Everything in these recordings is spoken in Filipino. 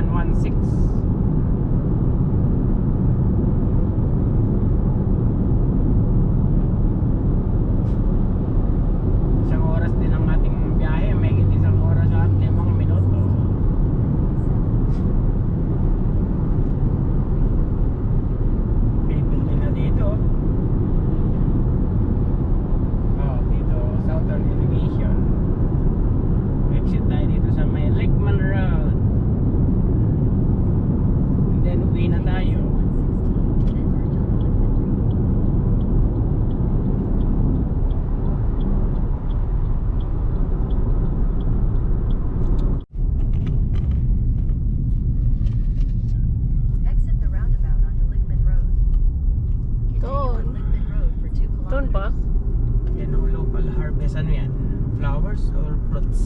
116. Isang oras din ang ating biyahe, may isang oras at 5 minuto. May building na dito. Oh, dito Southern Elevation. Exit tayo dito sa may Lakeman Road. And then uwi na tayo. Exit the roundabout onto Lickman Road. Continue Doon. on Lickman Road for 2 Doon pa? kilometers. Yan o, local harvest. Ano yan? Flowers or fruits?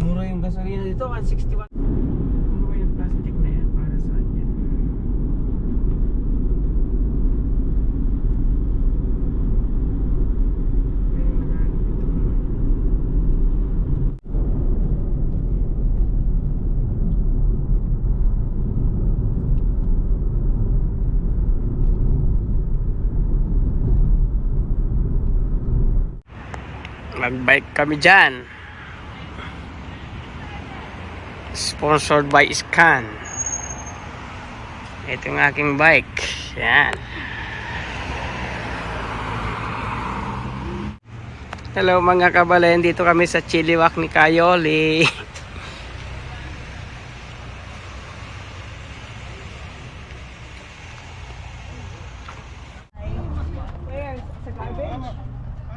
Mura yung gasolina dito, 161. Ano ba yung plastic na yan? Para saan yan? Mag-bike kami dyan. Sponsored by Scan. Ito yung aking bike. Yan. Hello mga kabalen, dito kami sa Chilliwack ni Kayoli. Where? Sa garbage?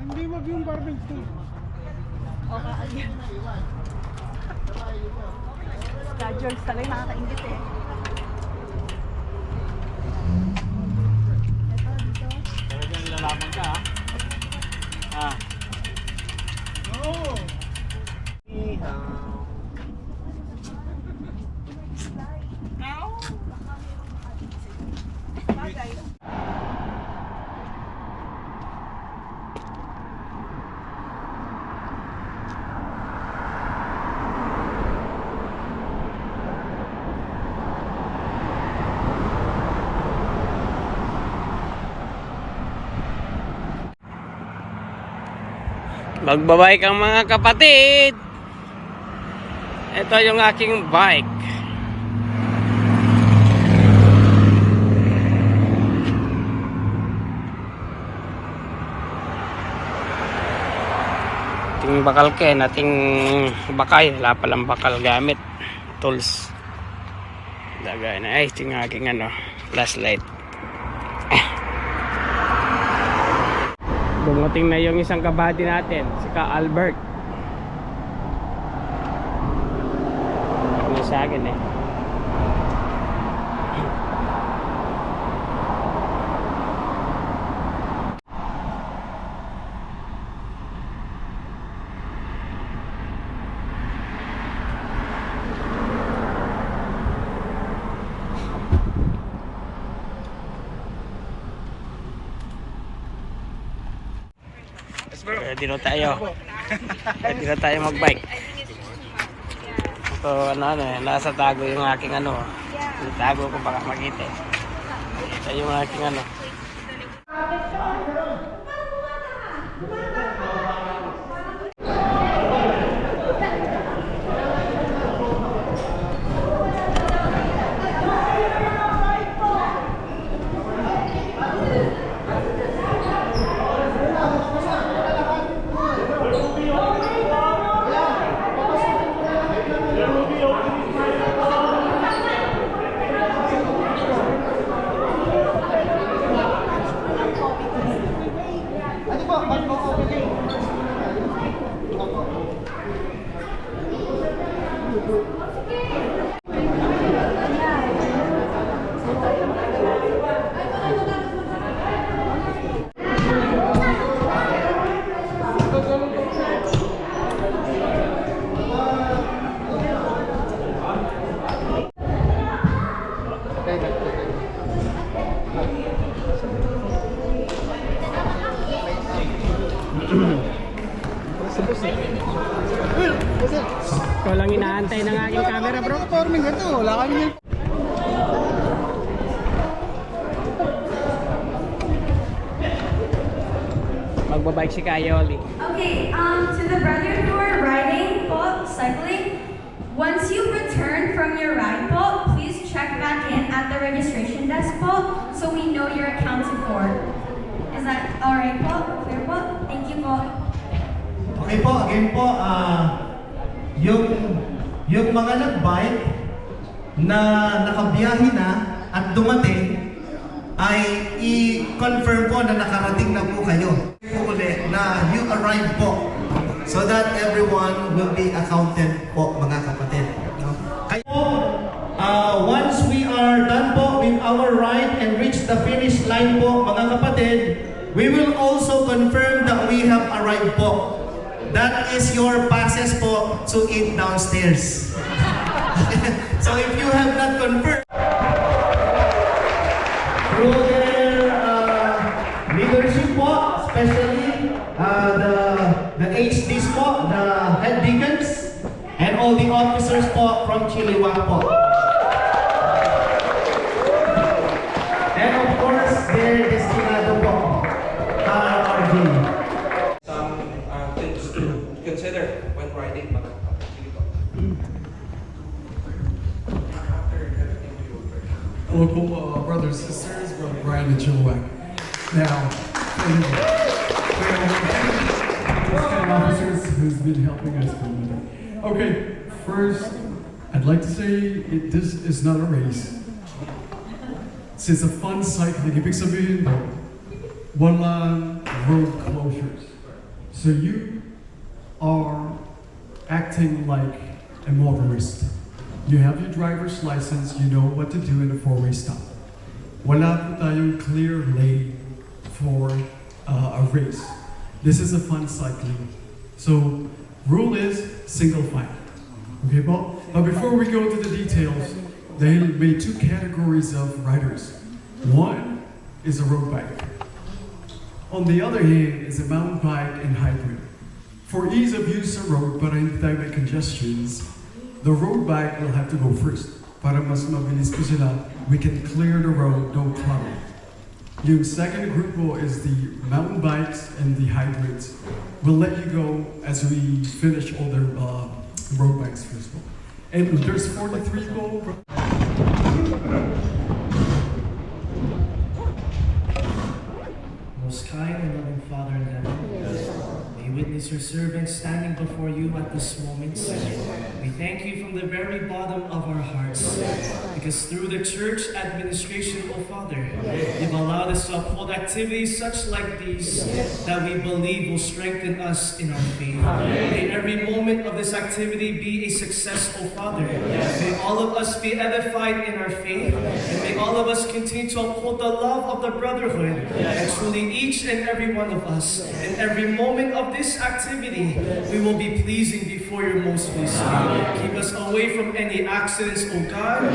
Hindi wag yung garbage doon. O kaayan. Schedule talaga nakakaingit eh. Ito dito. Talagang lalaman ka ha? Ah. Oo. Magbabike ang mga kapatid. Ito yung aking bike. Ating bakal ken, ating bakay. Wala palang bakal gamit. Tools. Lagay na. Ay, ito yung aking flashlight. Dumating na yung isang kabady natin, si Ka Albert. Ano sa akin eh. Ready na tayo. Ready na tayo mag-bike. Ito nasa tago yung aking tago ko baka makita. Ito yung aking What's it? Ikaw lang inaantay ng aking camera, bro. Performing ito. Wala kami yan. Magbabike si Kayoli. Okay, to the brethren who are riding po, cycling, once you return from your ride po, please check back in at the registration desk po, so we know you're accounted for. Is that alright po? Clear po? Thank you po. Okay po, again po, yung mga nag-bike na nakabiyahe na at dumating, ay i-confirm po na nakarating na po kayo. Po ulit na you arrive po so that everyone will be accounted po, mga kapatid. No? Kayo, once we are done po with our ride and reach the finish line po, mga kapatid, we will also confirm that we have arrived po. That is your passes po to eat downstairs. So if you have not confirmed, through their leadership po, especially the HDs po, the head deacons, and all the officers po from Chiliwak po. And of course, their destinado po, RRG. Some things to consider when riding mga kapatid ko. Local brothers, sisters, Brother Brian and Chilliwack. Now, officers who's been helping us for a minute. Okay, first, I'd like to say this is not a race. Since a fun cycling, ibig sabihin mo, walang road closures. So you are acting like a motorist. You have your driver's license, you know what to do in a four-way stop. Wala po tayong clear lane for a race. This is a fun cycling. So, rule is single file. Okay po? But before we go to the details, they made two categories of riders. One is a road bike. On the other hand is a mountain bike and hybrid. For ease of use sa road, para hindi tayo may congestions, the road bike will have to go first. Para mas mabilis po sila, we can clear the road, no clutter. Yung second group po is the mountain bikes and the hybrids. We'll let you go as we finish all the road bikes first po. And there's 43 po. Most kind and loving Father in heaven, we witness your servants standing before you at this moment. We thank you from the very bottom of our hearts, because through the church administration, O Father, you've allowed us to uphold activities such like these that we believe will strengthen us in our faith. May every moment of this activity be a success, O Father. May all of us be edified in our faith, and may all of us continue to uphold the love of the brotherhood, and truly each and every one of us, in every moment of this activity, we will be pleasing before your most holy Son. Keep us away from any accidents, O God,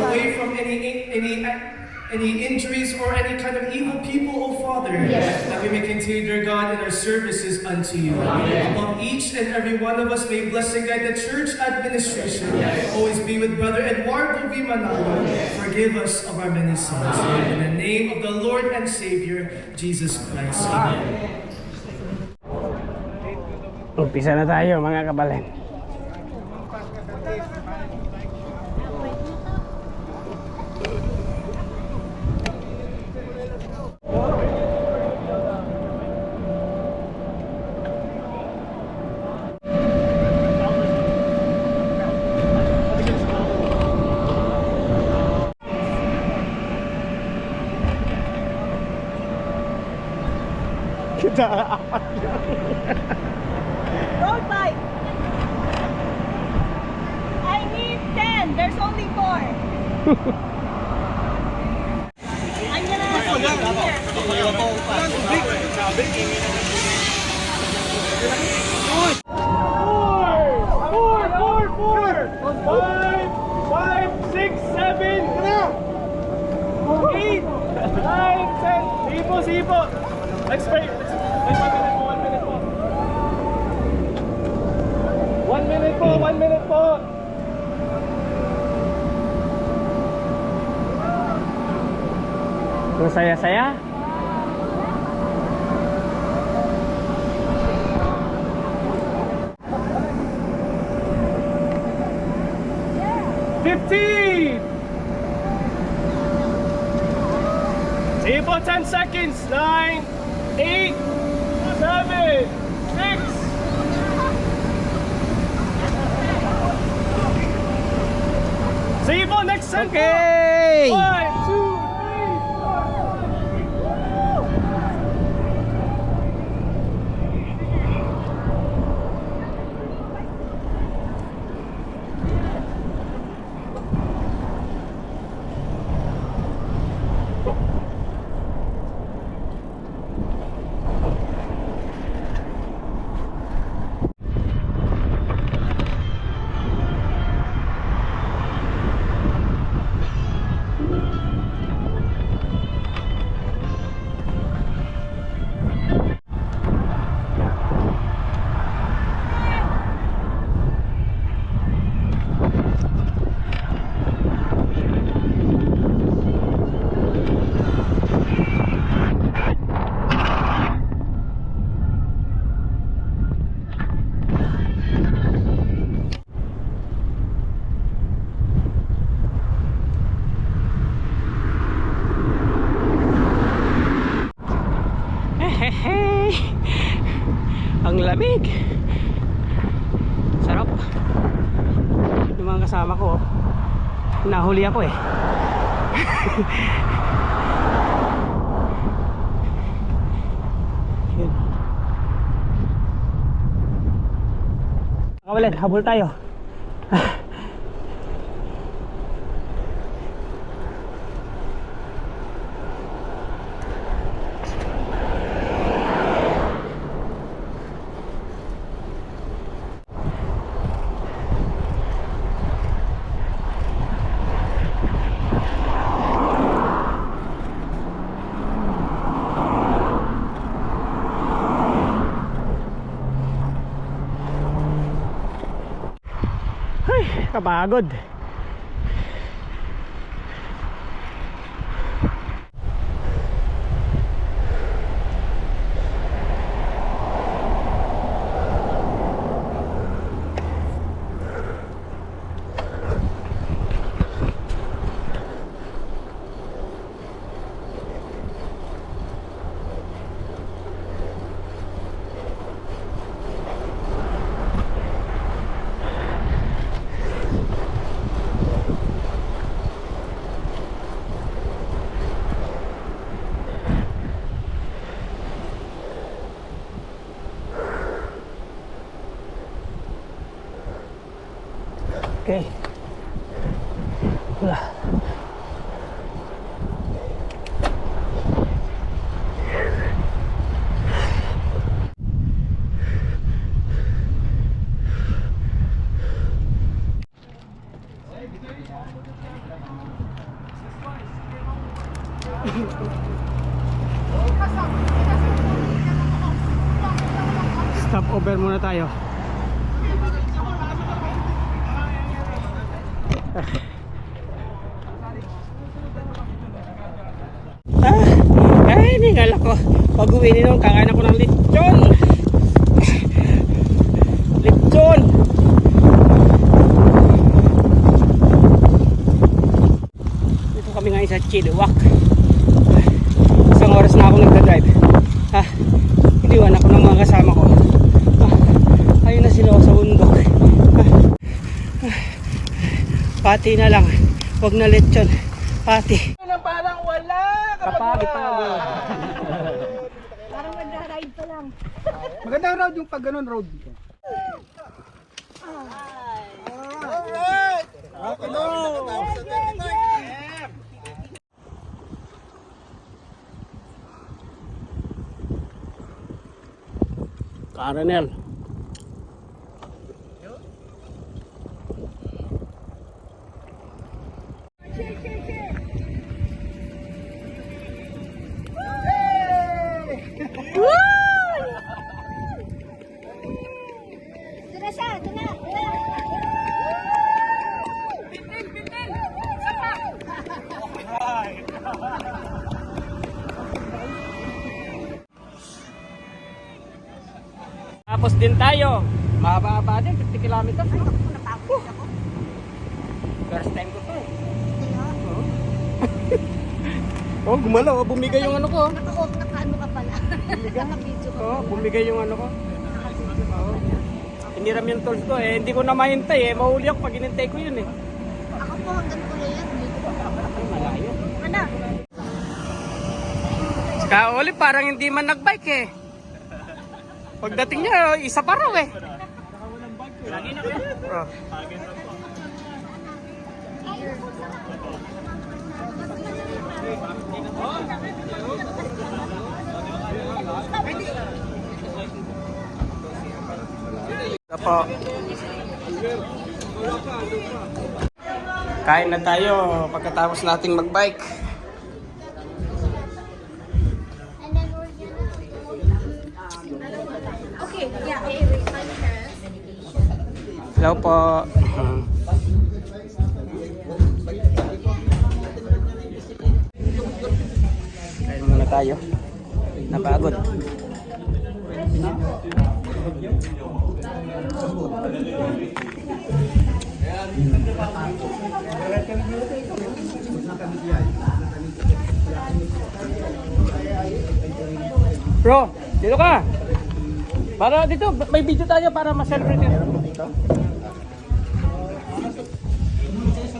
away from any injuries or any kind of evil people, O Father, that we may continue, dear God, in our services unto you. Above each and every one of us, may bless and guide the church administration. Always be with Brother Eduardo V. Manalo. Forgive us of our many sins. In the name of the Lord and Savior, Jesus Christ. Amen. Umpisa na tayo, mga kabalen. Road bike. I need 10. There's only 4. I'm Let's wait. Wait, 1 minute po. 1 minute po. 1 minute po. Masaya-saya. See you for 10 seconds. 9, 8, 7, 6. See you for next 10. Okay! 1, 2, 3, 4. Hey, ang lamig. Sarap. Yung mga kasama ko, nahuli ako eh. Yun. Kawalan, habol tayo. Kapagod. Okay. Wala. Stop over muna tayo. Ay, ningala ko. Pag-uwi nito, kakain ako ng lechon. Lechon. Dito kami ngayon sa Chilliwack. Isang oras na ako nagdadrive. Iniwan ako ng mga kasama ko. Ayun na sila sa bundok. Pati na lang. Huwag na lechon. Pati. Parang wala. Kapagod. Parang magra-ride pa lang. Magandang road yung pag ganun road. Alright. Okay, no. Karanel. tayo. Mahaba-haba din, 50 kilometers. First time ko to eh. Oh, gumalaw. Bumigay yung ano ko. Naka-ano ka pala. Naka-video ka. Oh, bumigay yung ano ko. Oh. Hiniram yung tools ko eh. Hindi ko na mahintay eh. Mahuli ako pag hinintay ko yun eh. Ako po, hanggang ko na yan. Ay, malayo. Ano? Kauli parang hindi man nagbike eh. Pagdating niya, isa pa raw eh. Oh. Ito po. Kain na tayo pagkatapos nating magbike. Okay, yeah, okay. Wait, my parents. Hello po. Kain muna tayo. Napagod. Bro, dito ka. Para dito, may video tayo para ma-celebrate yun.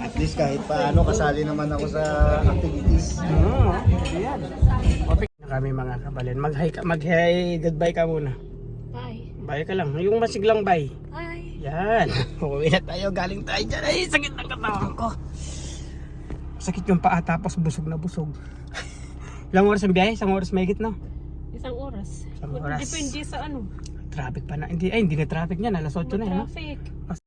At least kahit paano kasali naman ako sa activities. Ayan. Okay na kami mga kabalin. Mag-hi, goodbye ka muna. Bye. Bye ka lang. Yung masiglang bye. Bye. Yan. Uwi na tayo. Galing tayo dyan. Ay, sakit ng katawan ko. Sakit yung paa tapos busog na busog. Ilang oras ang biyahe? Isang oras may higit no? Isang oras. Isang oras. Depende sa ano. Traffic pa na. Hindi na traffic niyan. Alas 8 na. Traffic.